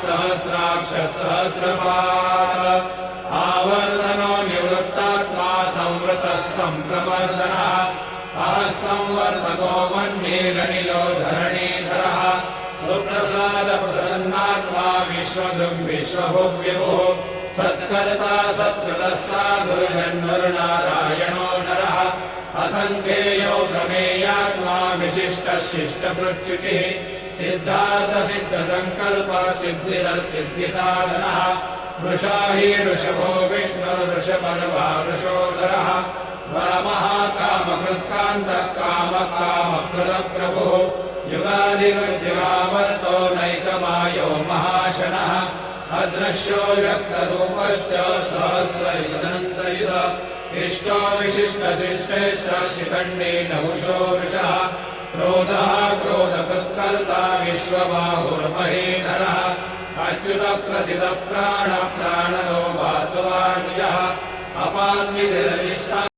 सहस्राक्ष सहस्रपात् आवर्तनो निवृत्तात्मा संवृतः संप्रवर्तनः संवर्तको मन्येरनिलो धरणीधरः सुप्रसाद प्रसन्नात्मा विश्वदुग् विश्वभुग्विभुः सत्कर्ता सत्कृतः साधुर्जन्मरुनारायणो नरः असङ्ख्येयो प्रमेयात्मा विशिष्टः शिष्टभृच्युतिः सिद्धार्थ सिद्धसङ्कल्प सिद्धिरः सिद्धिसाधनः वृषा हि ऋषभो विष्णुर्वृषपर्वा वृषोदरः वरमहाकामकृत्कान्तः कामकामप्रदप्रभुः युगादिवद्युगावर्तो नैकमायो महाशनः अदृश्यो व्यक्तरूपश्च सहस्रयुगनन्तयुध इष्टो विशिष्टशिष्टेश्च शिखण्डी नहुषो वृषः क्रोधः क्रोधकृत्कर्ता विश्वबाहुर्महीधरः अच्युतप्रथितप्राण प्राणनो वासवानुजः अपान्विधिर्निष्ठा